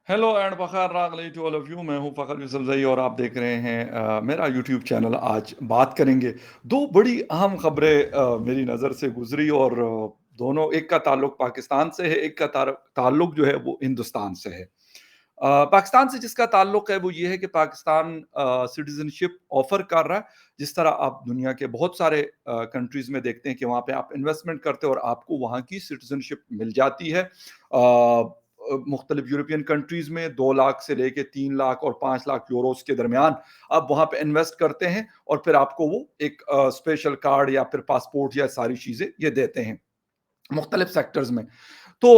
Hello and Fakhar रागली to all of you. मैं हूं फ़खर यूसुफज़ई और आप देख रहे हैं मेरा यूट्यूब चैनल। आज बात करेंगे दो बड़ी अहम खबरें मेरी नज़र से गुजरी और दोनों, एक का ताल्लुक पाकिस्तान से है, एक का ताल्लुक जो है वो हिंदुस्तान से है। पाकिस्तान से जिसका ताल्लुक है वो ये है कि पाकिस्तान सिटीजनशिप ऑफर कर रहा है। जिस तरह आप दुनिया के बहुत सारे कंट्रीज में देखते हैं कि वहाँ पे आप इन्वेस्टमेंट करते हो और आपको वहाँ की सिटीजनशिप मिल जाती है। मुख्तलिफ यूरोपियन कंट्रीज में 2 लाख से लेके 3 लाख और 5 लाख यूरोस के दरमियान आप वहाँ पे इन्वेस्ट करते हैं और फिर आपको वो एक स्पेशल कार्ड या फिर पासपोर्ट या सारी चीजें ये देते हैं मुख्तलिफ सेक्टर्स में। तो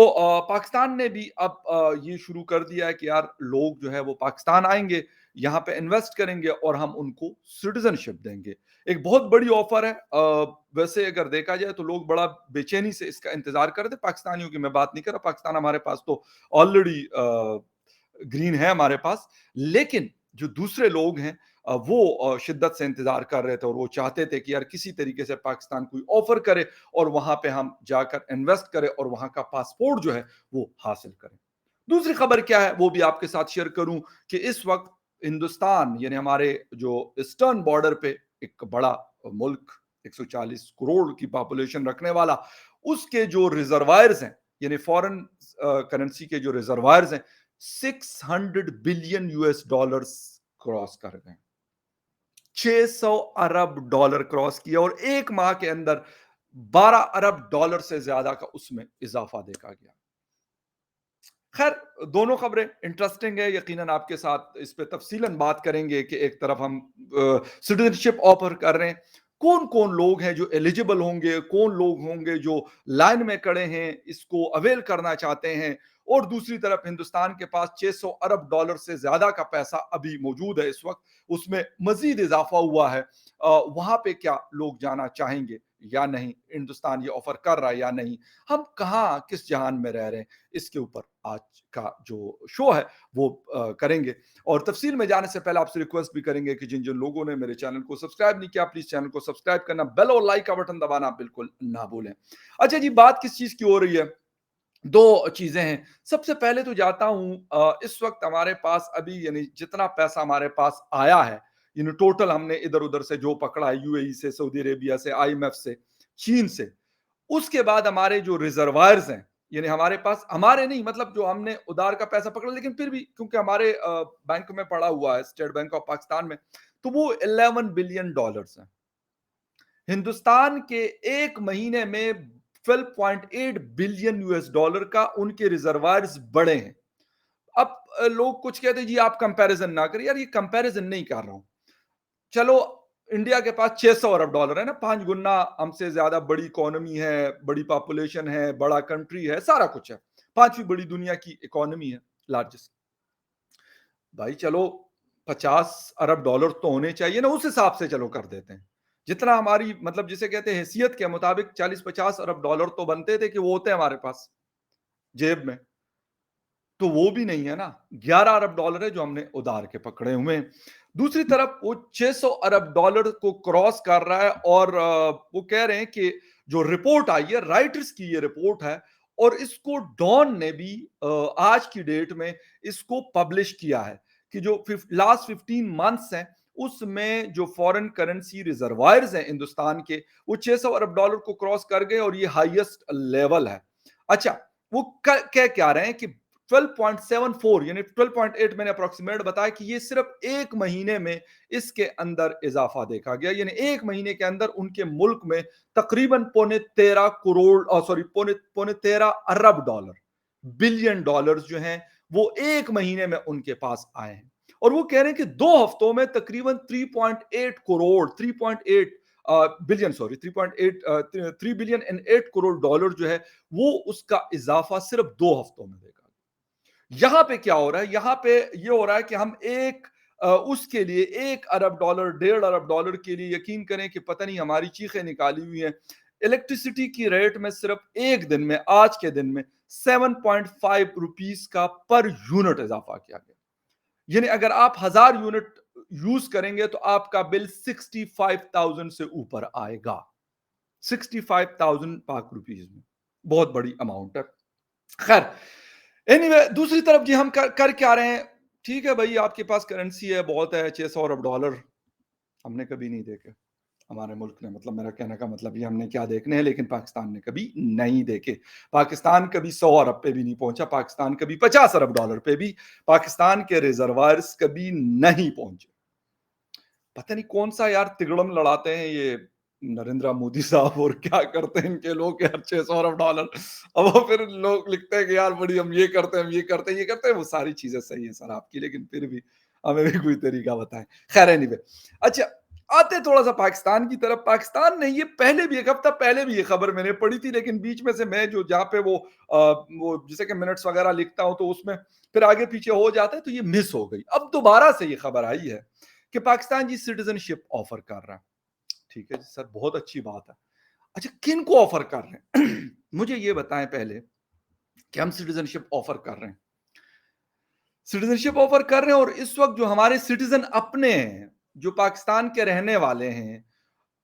पाकिस्तान ने भी अब ये शुरू कर दिया है कि यार लोग जो है वो पाकिस्तान आएंगे, यहाँ पे इन्वेस्ट करेंगे और हम उनको सिटीजनशिप देंगे। एक बहुत बड़ी ऑफर है। वैसे अगर देखा जाए तो लोग बड़ा बेचैनी से इसका इंतजार कर रहे थे। पाकिस्तानियों की मैं बात नहीं कर रहा, पाकिस्तान हमारे पास तो ऑलरेडी ग्रीन है हमारे पास। लेकिन जो दूसरे लोग हैं वो शिद्दत से इंतजार कर रहे थे और वो चाहते थे कि यार किसी तरीके से पाकिस्तान कोई ऑफर करे और वहां पे हम जाकर इन्वेस्ट करें और वहां का पासपोर्ट जो है वो हासिल करें। दूसरी खबर क्या है वो भी आपके साथ शेयर करूं कि इस वक्त हिंदुस्तान यानी हमारे जो ईस्टर्न बॉर्डर पे एक बड़ा मुल्क, 140 करोड़ की पॉपुलेशन रखने वाला, उसके जो रिजर्वायर्स हैं यानी फॉरेन करेंसी के जो रिजर्वायर्स हैं 600 बिलियन यूएस डॉलर्स क्रॉस कर गए। 600 अरब डॉलर क्रॉस किया और एक माह के अंदर 12 अरब डॉलर से ज्यादा का उसमें इजाफा देखा गया। खैर, दोनों खबरें इंटरेस्टिंग है, यकीनन आपके साथ इस पे तफसीलन बात करेंगे कि एक तरफ हम सिटीजनशिप ऑफर कर रहे हैं, कौन कौन लोग हैं जो एलिजिबल होंगे, कौन लोग होंगे जो लाइन में खड़े हैं इसको अवेल करना चाहते हैं, और दूसरी तरफ हिंदुस्तान के पास 600 अरब डॉलर से ज्यादा का पैसा अभी मौजूद है इस वक्त, उसमें मजीद इजाफा हुआ है। वहां पे क्या लोग जाना चाहेंगे या नहीं, हिंदुस्तान ये ऑफर कर रहा है या नहीं, हम कहाँ किस जहान में रह रहे हैं, इसके ऊपर आज का जो शो है वो करेंगे। और तफसील में जाने से पहले आपसे रिक्वेस्ट भी करेंगे कि जिन जिन लोगों ने मेरे चैनल को सब्सक्राइब नहीं किया प्लीज चैनल को सब्सक्राइब करना, बेल और लाइक का बटन दबाना बिल्कुल ना भूलें। अच्छा जी, बात किस चीज की हो रही है? दो चीजें हैं। सबसे पहले तो जाता हूं, इस वक्त हमारे पास अभी यानी जितना पैसा हमारे पास आया है, यानी टोटल हमने इधर उधर से जो पकड़ा है, यूएई से, सऊदी अरेबिया से, आईएमएफ से, चीन से, उसके बाद हमारे जो रिजर्वायर्स हैं, यानी हमारे पास, हमारे नहीं मतलब जो हमने उधार का पैसा पकड़ा लेकिन फिर भी क्योंकि हमारे बैंक में पड़ा हुआ है स्टेट बैंक ऑफ पाकिस्तान में, तो वो 11 बिलियन डॉलर्स हैं। हिंदुस्तान के एक महीने में 12.8 बिलियन यूएस डॉलर का उनके रिजर्वायर्स बढ़े हैं। अब लोग कुछ कहते हैं जी आप कंपैरिजन ना करिए, यार ये कंपैरिजन नहीं कर रहा हूं। चलो, इंडिया के पास 600 अरब डॉलर है ना, 5 गुना हमसे ज्यादा बड़ी इकोनॉमी है, बड़ी पॉपुलेशन है, बड़ा कंट्री है, सारा कुछ है, पांचवी बड़ी दुनिया की इकोनॉमी है, लार्जेस्ट। भाई चलो, 50 अरब डॉलर तो होने चाहिए ना, उस हिसाब से चलो कर देते हैं। जितना हमारी मतलब जिसे कहते हैं हैसियत के मुताबिक 40-50 अरब डॉलर तो बनते थे कि वो होते हैं हमारे पास जेब में, तो वो भी नहीं है ना। 11 अरब डॉलर है जो हमने उधार के पकड़े हुए हैं। दूसरी तरफ वो 600 अरब डॉलर को क्रॉस कर रहा है और वो कह रहे हैं कि जो रिपोर्ट आई है, राइटर्स की ये रिपोर्ट है, और इसको डॉन ने भी आज की डेट में इसको पब्लिश किया है कि जो लास्ट 15 मंथ्स हैं उसमें जो फॉरेन करेंसी रिजर्वायर्स हैं हिंदुस्तान के, वो 600 अरब डॉलर को क्रॉस कर गए और ये हाईएस्ट लेवल है। अच्छा, वो कह क्या रहे हैं कि 12.74 यानी 12.8 मैंने अप्रोक्सीमेट बताया कि ये सिर्फ एक महीने में इसके अंदर इजाफा देखा गया, यानी एक महीने के अंदर उनके मुल्क में तकरीबन 13.5 करोड़, सॉरी, पौने पौने 13 अरब डॉलर, बिलियन डॉलर्स जो हैं वो एक महीने में उनके पास आए हैं। और वो कह रहे हैं कि 2 हफ्तों में तकरीबन 3.8 crore, 3.8 billion, sorry, 3.8, 3 billion and 8 crore dollar जो है वो उसका इजाफा सिर्फ 2 हफ्तों में देखा। यहां पे क्या हो रहा है? यहां पे ये हो रहा है कि हम उसके लिए 1 अरब डॉलर, 1.5 अरब डॉलर के लिए यकीन करें कि पता नहीं हमारी चीखें निकाली हुई हैं। इलेक्ट्रिसिटी की रेट में सिर्फ एक दिन में, आज के दिन में 7.5 रुपीज का पर यूनिट इजाफा किया गया। यानी अगर आप 1000 यूनिट यूज करेंगे तो आपका बिल 65,000 से ऊपर आएगा। 65,000 पाक रुपीज में बहुत बड़ी अमाउंट है। खैर, एनीवे दूसरी तरफ जी हम कर क्या रहे हैं? ठीक है भाई, आपके पास करेंसी है, बहुत है, 600 अरब डॉलर हमने कभी नहीं देखे हमारे मुल्क ने। मतलब मेरा कहने का मतलब ये, हमने क्या देखने हैं, लेकिन पाकिस्तान ने कभी नहीं देखे। पाकिस्तान कभी 100 अरब पे भी नहीं पहुंचा, पाकिस्तान कभी 50 अरब डॉलर पे भी पाकिस्तान के रिजर्वायर्स कभी नहीं पहुंचे। पता नहीं कौन सा यार तिगड़म लड़ाते हैं ये नरेंद्र मोदी साहब, और क्या करते हैं इनके लोग यार, 600 अरब डॉलर। अब वो फिर लोग लिखते हैं कि यार बड़ी हम ये करते हैं, हम ये करते हैं, ये करते हैं। वो सारी चीजें सही है सर आपकी, लेकिन फिर भी हमें भी कोई तरीका बताएं। खैर एनीवे, अच्छा आते थोड़ा सा पाकिस्तान की तरफ। पाकिस्तान ने ये पहले भी, एक हफ्ता पहले भी ये खबर मैंने पढ़ी थी, लेकिन बीच में से मैं जो जहाँ पे वो जैसे कि मिनट्स वगैरह लिखता हूँ तो उसमें फिर आगे पीछे हो जाता है, तो ये मिस हो गई। अब दोबारा से ये खबर आई है कि पाकिस्तान जी सिटीजनशिप ऑफर कर रहा है। ठीक है जी सर, बहुत अच्छी बात है। अच्छा किन को ऑफर कर रहे हैं? मुझे ये बताएं पहले कि हम सिटीजनशिप ऑफर कर रहे हैं, सिटीजनशिप ऑफर कर रहे हैं, और इस वक्त जो हमारे सिटीजन अपने हैं, जो पाकिस्तान के रहने वाले हैं,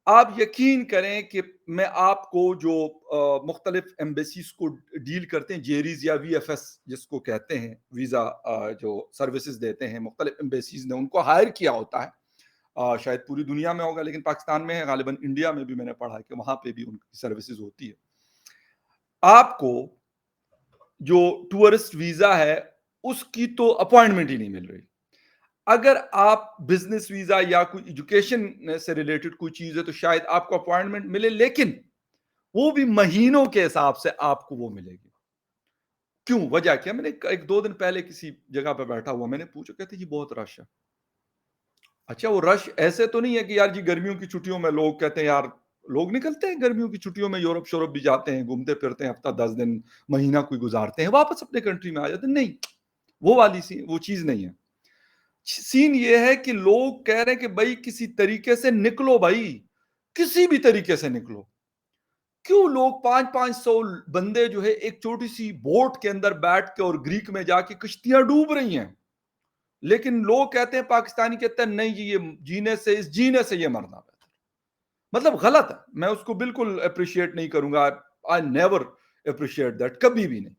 आप यकीन करें कि मैं आपको जो मुख्तलिफ एम्बेसीज को डील करते हैं, जेरीज या वीएफएस जिसको कहते हैं, वीजा जो सर्विसेज देते हैं, मुख्तलिफ एम्बेसीज ने उनको हायर किया होता है। शायद पूरी दुनिया में होगा, लेकिन पाकिस्तान में है, गालिबन इंडिया में भी मैंने पढ़ा है कि वहां पे भी उनकी सर्विसेज होती है। आपको जो टूरिस्ट वीजा है उसकी तो अपॉइंटमेंट ही नहीं मिल रही। अगर आप बिजनेस वीजा या कोई एजुकेशन से रिलेटेड कोई चीज है तो शायद आपको अपॉइंटमेंट मिले, लेकिन वो भी महीनों के हिसाब से आपको वो मिलेगी। क्यों, वजह क्या? मैंने एक दो दिन पहले किसी जगह पे बैठा हुआ, मैंने पूछा, कहते जी बहुत रश है। अच्छा वो रश ऐसे तो नहीं है कि यार जी गर्मियों की छुट्टियों में लोग कहते हैं यार, लोग निकलते हैं गर्मियों की छुट्टियों में, यूरोप शोरोप भी जाते हैं, घूमते फिरते हैं, हफ्ता 10 दिन महीना कोई गुजारते हैं, वापस अपने कंट्री में आ जाते हैं। नहीं, वो वाली सी वो चीज नहीं है। सीन ये है कि लोग कह रहे हैं कि भाई किसी तरीके से निकलो भाई, किसी भी तरीके से निकलो। क्यों लोग 500-500 बंदे जो है एक छोटी सी बोट के अंदर बैठ के और ग्रीक में जाके कश्तियां डूब रही हैं, लेकिन लोग कहते हैं, पाकिस्तानी कहते हैं नहीं जी, ये जीने से, इस जीने से ये मरना बेहतर। मतलब गलत है, मैं उसको बिल्कुल अप्रिशिएट नहीं करूंगा। आई नेवर अप्रिशिएट दैट, कभी भी नहीं,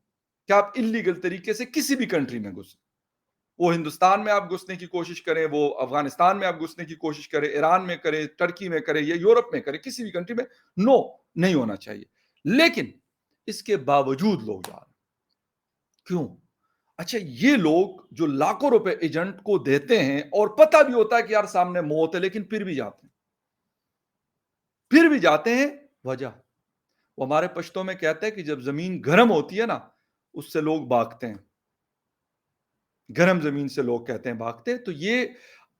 कि आप इलीगल तरीके से किसी भी कंट्री में घुसे। वो हिंदुस्तान में आप घुसने की कोशिश करें, वो अफगानिस्तान में आप घुसने की कोशिश करें, ईरान में करें, टर्की में करें, या यूरोप में करें, किसी भी कंट्री में नो, नहीं होना चाहिए। लेकिन इसके बावजूद लोग जा रहे हैं, क्यों? अच्छा ये लोग जो लाखों रुपए एजेंट को देते हैं और पता भी होता है कि यार सामने मौत है, लेकिन फिर भी जाते हैं, फिर भी जाते हैं। वजह, वो हमारे पश्तों में कहते हैं कि जब जमीन गर्म होती है ना, उससे लोग भागते हैं। गर्म जमीन से लोग कहते हैं भागते हैं। तो ये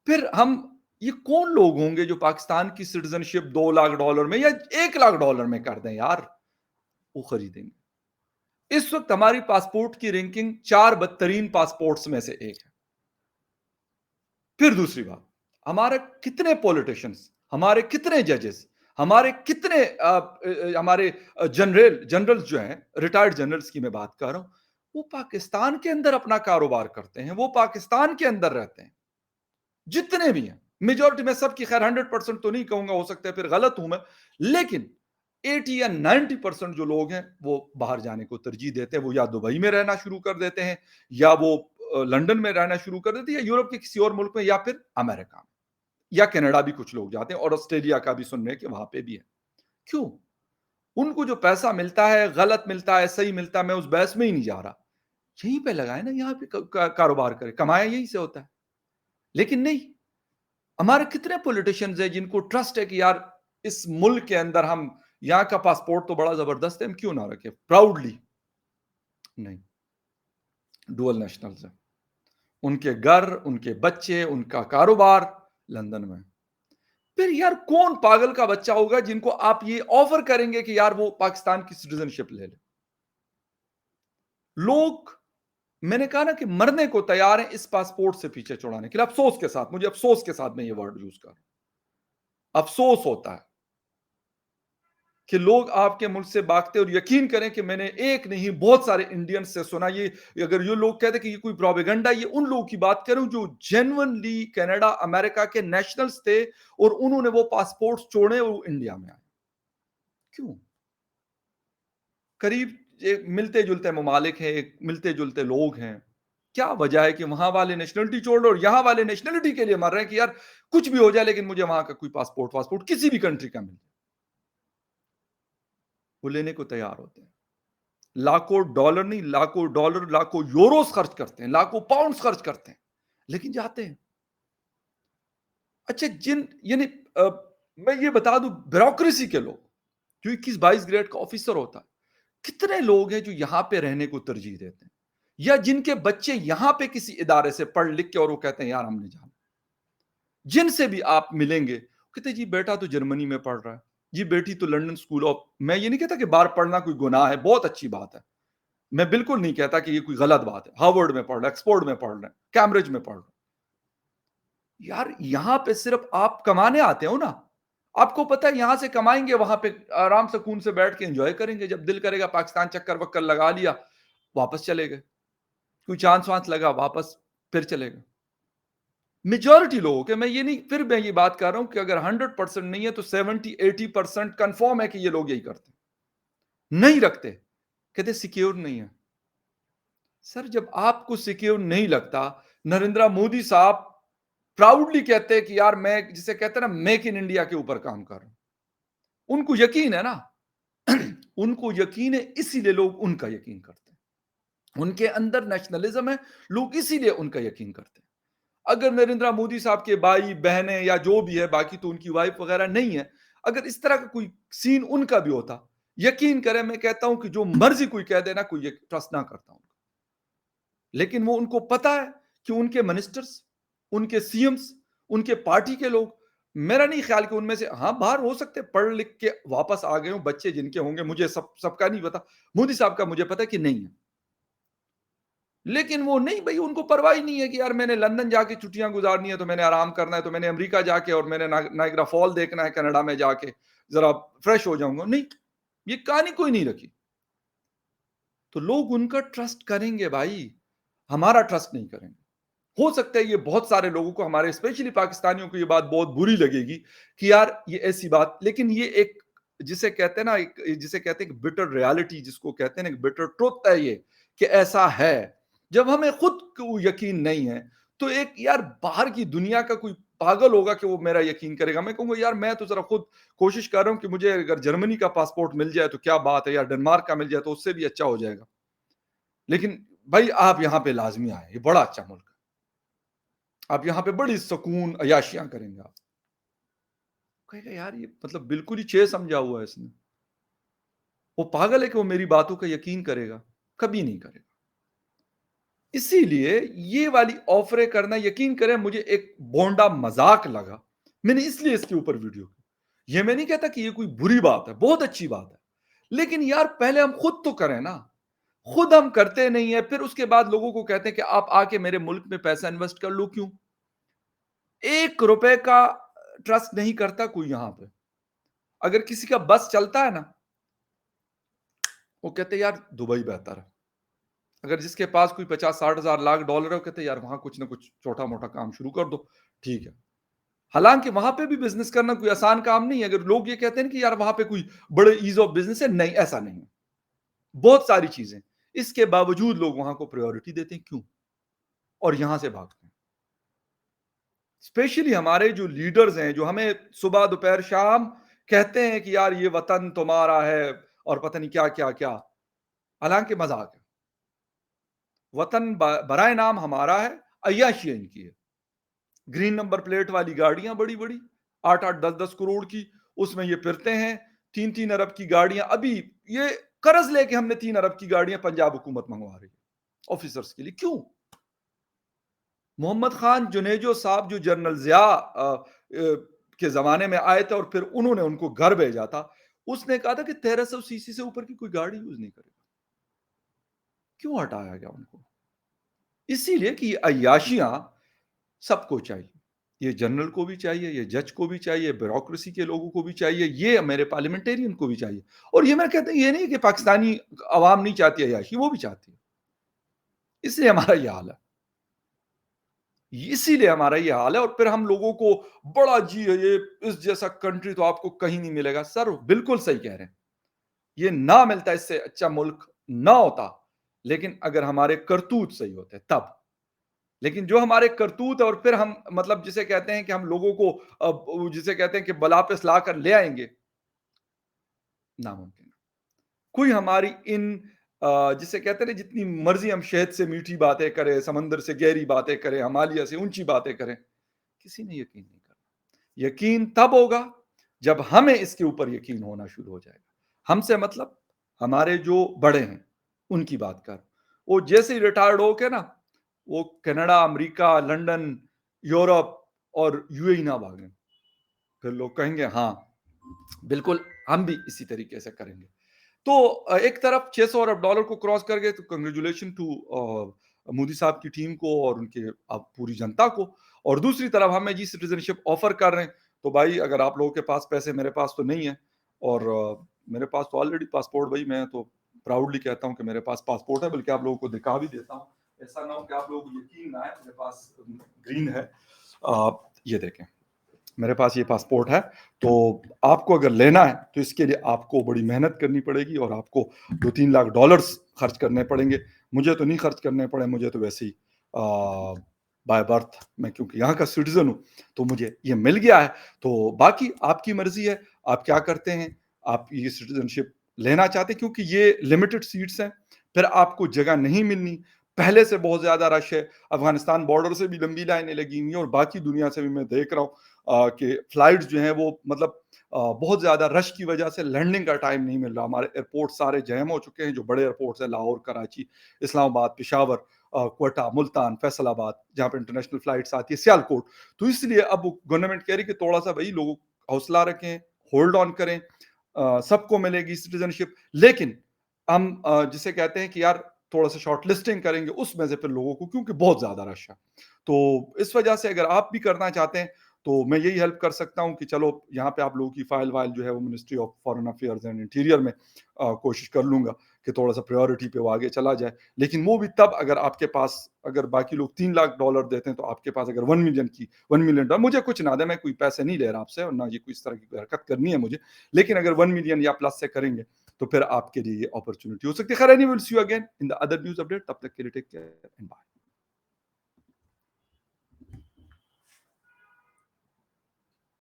फिर हम, ये कौन लोग होंगे जो पाकिस्तान की सिटीजनशिप 2 लाख डॉलर में या 1 लाख डॉलर में कर दें यार, वो खरीदेंगे? इस वक्त हमारी पासपोर्ट की रैंकिंग 4 बदतरीन पासपोर्ट्स में से एक है। फिर दूसरी बात, हमारे कितने पॉलिटिशियंस, हमारे कितने जजेस, हमारे कितने हमारे जनरल्स जो हैं, रिटायर्ड जनरल्स की मैं बात कर रहा हूं, वो पाकिस्तान के अंदर अपना कारोबार करते हैं, वो पाकिस्तान के अंदर रहते हैं, जितने भी हैं। मेजोरिटी में सबकी, खैर 100% तो नहीं कहूंगा, हो सकता है फिर गलत हूं मैं, लेकिन 80 या 90% जो लोग हैं वो बाहर जाने को तरजीह देते हैं। वो या दुबई में रहना शुरू कर देते हैं, या वो लंदन में रहना शुरू कर देते हैं, या यूरोप के किसी और मुल्क में, या फिर अमेरिका में, या कनाडा भी कुछ लोग जाते हैं, और ऑस्ट्रेलिया का भी सुन रहे हैं कि वहां पे भी है। क्यों? उनको जो पैसा मिलता है, गलत मिलता है, सही मिलता है, मैं उस बहस में ही नहीं जा रहा। यहीं पे लगाए ना, यहाँ पे कारोबार करे, कमाया यहीं से होता है। लेकिन नहीं, हमारे कितने पॉलिटिशियंस हैं जिनको ट्रस्ट है कि यार इस मुल्क के अंदर हम, यहाँ का पासपोर्ट तो बड़ा जबरदस्त है, हम क्यों ना रखें प्राउडली? नहीं, डुअल नेशनल्स हैं, उनके घर, उनके बच्चे, उनका कारोबार लंदन में। फिर यार कौन पागल का बच्चा होगा जिनको आप ये ऑफर करेंगे कि यार वो पाकिस्तान की सिटीजनशिप ले ले? लोग, मैंने कहा ना कि मरने को तैयार हैं इस पासपोर्ट से पीछे छुड़ाने के लिए। अफसोस के साथ, मुझे अफसोस के साथ मैं ये वर्ड यूज कर रहा हूं, अफसोस होता है कि लोग आपके मुल्क से भागते। और यकीन करें कि मैंने एक नहीं बहुत सारे इंडियंस से सुना ये। अगर ये लोग कहते कि ये कोई प्रोपेगेंडा, ये उन लोगों की बात करूं जो जेन्युइनली कनाडा अमेरिका के नेशनल्स थे, और उन्होंने वो पासपोर्ट छोड़े और वो इंडिया में आए। क्यों? करीब ملتے جلتے ممالک ہیں، ایک ملتے جلتے لوگ ہیں. کیا وجہ ہے کہ وہاں والے نیشنلٹی چھوڑ رہے اور یہاں والے نیشنلٹی کے لیے مر رہے ہیں کہ یار کچھ بھی ہو جائے لیکن مجھے وہاں کا کوئی پاسپورٹ کسی بھی کنٹری کا مل جائے. وہ لینے کو تیار ہوتے ہیں. لاکھوں ڈالر نہیں، لاکھوں ڈالر، لاکھوں یوروز خرچ کرتے ہیں، لاکھوں پاؤنڈز خرچ کرتے ہیں، لیکن جاتے ہیں. اچھا یعنی میں یہ بتا دوں بیوروکریسی کے لوگ جو 21-22 گریڈ کا آفیسر ہوتا ہے، کتنے لوگ ہیں جو یہاں پہ رہنے کو ترجیح دیتے ہیں یا جن کے بچے یہاں پہ کسی ادارے سے پڑھ لکھ کے اور وہ کہتے ہیں یار ہم نے جانا. جن سے بھی آپ ملیں گے کہتے ہیں جی بیٹا تو جرمنی میں پڑھ رہا ہے، جی بیٹی تو لنڈن اسکول آف. میں یہ نہیں کہتا کہ باہر پڑھنا کوئی گناہ ہے، بہت اچھی بات ہے، میں بالکل نہیں کہتا کہ یہ کوئی غلط بات ہے. ہارورڈ میں پڑھ رہا ہے، ایکسفورڈ میں پڑھ رہا ہے، کیمبرج میں پڑھ رہا ہے. یار یہاں پہ صرف آپ کمانے آتے ہو نا، آپ کو پتا ہے یہاں سے کمائیں گے، وہاں پہ آرام سکون سے بیٹھ کے انجوائے کریں گے، جب دل کرے گا پاکستان چکر وکر لگا لیا واپس چلے گئے، کوئی چانس وانس لگا واپس پھر چلے گئے. میجورٹی لوگوں کے، میں یہ نہیں، پھر میں یہ بات کر رہا ہوں کہ اگر 100% نہیں ہے تو 70-80% کنفرم ہے کہ یہ لوگ یہی کرتے نہیں رکھتے، کہتے سیکیور نہیں ہے. سر جب آپ کو سیکیور نہیں لگتا، نریندر مودی صاحب پراؤڈلی کہتے کہ یار میں جسے کہتے ہیں نا میک ان انڈیا کے اوپر کام کر رہا ہوں. ان کو یقین ہے نا ان کو یقین ہے، اسی لیے لوگ ان کا یقین کرتے ہیں. ان کے اندر نیشنلزم ہے، لوگ اسی لیے ان کا یقین کرتے ہیں. اگر نریندر مودی صاحب کے بھائی بہنیں یا جو بھی ہے، باقی تو ان کی وائف وغیرہ نہیں ہے، اگر اس طرح کا کوئی سین ان کا بھی ہوتا، یقین کریں میں کہتا ہوں کہ جو مرضی کوئی کہہ دینا کوئی ٹرسٹ نہ کرتا ہوں. لیکن وہ ان کو پتا ہے کہ ان کے منسٹرز، ان کے سی ایمز، ان کے پارٹی کے لوگ، میرا نہیں خیال کہ ان میں سے ہاں باہر ہو سکتے پڑھ لکھ کے واپس آ گئے ہوں بچے جن کے ہوں گے، مجھے سب کا نہیں پتا، مودی صاحب کا مجھے پتا کہ نہیں ہے. لیکن وہ نہیں بھائی، ان کو پرواہ نہیں ہے کہ یار میں نے لندن جا کے چھٹیاں گزارنی ہے تو میں نے آرام کرنا ہے، تو میں نے امریکہ جا کے اور میں نے نائگرا فال دیکھنا ہے کینیڈا میں جا کے ذرا فریش ہو جاؤں گا. نہیں، یہ کہانی کوئی نہیں رکھی. تو لوگ ان کا ٹرسٹ کریں گے بھائی، ہمارا ٹرسٹ نہیں کریں گے. ہو سکتا ہے یہ بہت سارے لوگوں کو، ہمارے اسپیشلی پاکستانیوں کو یہ بات بہت بری لگے گی کہ یار یہ ایسی بات، لیکن یہ ایک جسے کہتے ہیں نا، جسے کہتے ہیں بٹر ریالٹی، جس کو کہتے ہیں نا بٹر ٹروتھ ہے یہ کہ ایسا ہے. جب ہمیں خود کو یقین نہیں ہے تو ایک یار باہر کی دنیا کا کوئی پاگل ہوگا کہ وہ میرا یقین کرے گا. میں کہوں گا یار میں تو ذرا خود کوشش کر رہا ہوں کہ مجھے اگر جرمنی کا پاسپورٹ مل جائے تو کیا بات ہے، یا ڈنمارک کا مل جائے تو اس سے بھی اچھا ہو جائے گا. لیکن بھائی آپ یہاں پہ لازمی آئے، یہ بڑا اچھا ملک ہے، آپ یہاں پہ بڑی سکون عیاشیاں کریں گے. آپ کہے گا یار یہ مطلب بالکل ہی چھ سمجھا ہوا ہے اس نے، وہ پاگل ہے کہ وہ میری باتوں کا یقین کرے گا؟ کبھی نہیں کرے گا. اسی لیے یہ والی آفریں کرنا، یقین کریں مجھے ایک بونڈا مذاق لگا، میں نے اس لیے اس کے اوپر ویڈیو کی. یہ میں نہیں کہتا کہ یہ کوئی بری بات ہے، بہت اچھی بات ہے، لیکن یار پہلے ہم خود تو کریں نا. خود ہم کرتے نہیں ہیں، پھر اس کے بعد لوگوں کو کہتے ہیں کہ آپ آ کے میرے ملک میں پیسہ انویسٹ کر لو. کیوں؟ 1 روپے کا ٹرسٹ نہیں کرتا کوئی یہاں پہ. اگر کسی کا بس چلتا ہے نا، وہ کہتے ہیں یار دبئی بہتر ہے. اگر جس کے پاس کوئی 50-60 ہزار لاکھ ڈالر ہے، وہ کہتے ہیں یار وہاں کچھ نہ کچھ چھوٹا موٹا کام شروع کر دو، ٹھیک ہے. حالانکہ وہاں پہ بھی بزنس کرنا کوئی آسان کام نہیں ہے. اگر لوگ یہ کہتے ہیں کہ یار وہاں پہ کوئی بڑے ایز آف بزنس ہے، نہیں، ایسا نہیں ہے. بہت ساری چیزیں، اس کے باوجود لوگ وہاں کو پریورٹی دیتے ہیں. کیوں؟ اور یہاں سے بھاگتے ہیں. اسپیشلی ہمارے جو لیڈرز ہیں، جو ہمیں صبح دوپہر شام کہتے ہیں کہ یار یہ وطن تمہارا ہے اور پتہ نہیں کیا کیا کیا، حالانکہ مذاق ہے. وطن برائے نام ہمارا ہے، عیاشی ان کی ہے. گرین نمبر پلیٹ والی گاڑیاں بڑی بڑی 8-8 10-10 کروڑ کی، اس میں یہ پھرتے ہیں. 3-3 ارب کی گاڑیاں، ابھی یہ قرض لے کے ہم نے 3 ارب کی گاڑیاں پنجاب حکومت منگوا رہی ہے آفیسرز کے لیے. کیوں؟ محمد خان جنیجو صاحب جو جنرل ضیاء کے زمانے میں آئے تھے اور پھر انہوں نے ان کو گھر بھیجا تھا، اس نے کہا تھا کہ 1300 سی سی سے اوپر کی کوئی گاڑی یوز نہیں کرے گا. کیوں ہٹایا گیا ان کو؟ اسی لیے کہ یہ عیاشیاں سب کو چاہیے. یہ جنرل کو بھی چاہیے، یہ جج کو بھی چاہیے، بیوروکریسی کے لوگوں کو بھی چاہیے، یہ میرے پارلیمنٹرین کو بھی چاہیے. اور یہ میں کہتا ہوں، یہ نہیں کہ پاکستانی عوام نہیں چاہتی عیاشی، وہ بھی چاہتی ہے. اس لیے ہمارا یہ حال ہے، اسی لیے ہمارا یہ حال ہے. اور پھر ہم لوگوں کو بڑا جی ہے، یہ اس جیسا کنٹری تو آپ کو کہیں نہیں ملے گا. سر بالکل صحیح کہہ رہے ہیں، یہ نہ ملتا اس سے اچھا ملک نہ ہوتا، لیکن اگر ہمارے کرتوت صحیح ہوتے تب. لیکن جو ہمارے کرتوت اور پھر ہم مطلب جسے کہتے ہیں کہ ہم لوگوں کو جسے کہتے ہیں کہ بلا پہ لا کر لے آئیں گے، ناممکن. کوئی ہماری ان جسے کہتے ہیں نا جتنی مرضی ہم شہد سے میٹھی باتیں کریں، سمندر سے گہری باتیں کریں، ہمالیہ سے اونچی باتیں کریں، کسی نے یقین نہیں کرنا. یقین تب ہوگا جب ہمیں اس کے اوپر یقین ہونا شروع ہو جائے گا. ہم سے مطلب ہمارے جو بڑے ہیں ان کی بات کر. وہ جیسے ہی ریٹائرڈ ہو کے نا وہ کینیڈا، امریکہ، لنڈن، یورپ اور یو اے نہ بھاگیں. پھر لوگ کہیں گے ہاں بالکل ہم بھی اسی طریقے سے کریں گے. تو ایک طرف 600 ارب ڈالر کو کراس کر گئے تو کنگریچولیشن ٹو مودی صاحب کی ٹیم کو اور ان کے پوری جنتا کو. اور دوسری طرف ہمیں جی سٹیزن شپ آفر کر رہے ہیں تو بھائی اگر آپ لوگوں کے پاس پیسے، میرے پاس تو نہیں ہے، اور میرے پاس تو آلریڈی پاسپورٹ، بھائی میں تو پراؤڈلی کہتا ہوں کہ میرے پاس پاسپورٹ ہے، بلکہ آپ لوگوں کو دکھا بھی دیتا ہوں. ایسا نہ ہو کہ آپ لوگوں کو یقین نہ آئے. میرے پاس گرین ہے، یہ دیکھیں میرے پاس یہ پاسپورٹ ہے. تو آپ کو اگر لینا ہے تو اس کے لیے آپ کو بڑی محنت کرنی پڑے گی اور آپ کو 2-3 لاکھ ڈالرز خرچ کرنے پڑیں گے. مجھے تو نہیں خرچ کرنے پڑے، مجھے تو ویسے ہی بائی برتھ میں کیونکہ یہاں کا سٹیزن ہوں تو مجھے یہ مل گیا ہے. تو باقی آپ کی مرضی ہے آپ کیا کرتے ہیں. آپ یہ سٹیزن شپ لینا چاہتے ہیں کیونکہ یہ لمیٹڈ سیٹس ہیں، پھر آپ کو جگہ نہیں ملنی. پہلے سے بہت زیادہ رش ہے. افغانستان بارڈر سے بھی لمبی لائنیں لگی ہوئی ہیں اور باقی دنیا سے بھی میں دیکھ رہا ہوں کہ فلائٹس جو ہیں وہ مطلب بہت زیادہ رش کی وجہ سے لینڈنگ کا ٹائم نہیں مل رہا. ہمارے ایئرپورٹ سارے جیم ہو چکے ہیں، جو بڑے ایئرپورٹس ہیں لاہور، کراچی، اسلام آباد، پشاور، کوئٹہ، ملتان، فیصل آباد، جہاں پہ انٹرنیشنل فلائٹس آتی ہے، سیالکوٹ. تو اس لیے اب گورنمنٹ کہہ رہی کہ تھوڑا سا بھائی لوگوں حوصلہ رکھیں، ہولڈ آن کریں. سب کو ملے گی سٹیزن شپ، لیکن ہم جسے کہتے ہیں کہ یار تھوڑا سا شارٹ لسٹنگ کریں گے اس میں سے پھر لوگوں کو، کیونکہ بہت زیادہ رش ہے. تو اس وجہ سے اگر آپ بھی کرنا چاہتے ہیں تو میں یہی ہیلپ کر سکتا ہوں کہ چلو یہاں پہ آپ لوگوں کی فائل جو ہے وہ ministry of foreign affairs and interior میں کوشش کر لوں گا کہ تھوڑا سا پریورٹی پہ وہ آگے چلا جائے. لیکن وہ بھی تب اگر آپ کے پاس، اگر باقی لوگ 3 لاکھ ڈالر دیتے ہیں تو آپ کے پاس اگر 1 ملین ڈالر، مجھے کچھ نہ دے، میں کوئی پیسے نہیں لے رہا آپ سے اور نہ یہ کوئی اس طرح کی حرکت کرنی ہے مجھے، لیکن اگر 1 ملین یا پلس سے کریں گے تو پھر آپ کے لیے یہ اپرچونٹی ہو سکتی ہے. خیر any well see you again in the other news update. تب تک کے لیے ٹیک کیئر اینڈ بائے.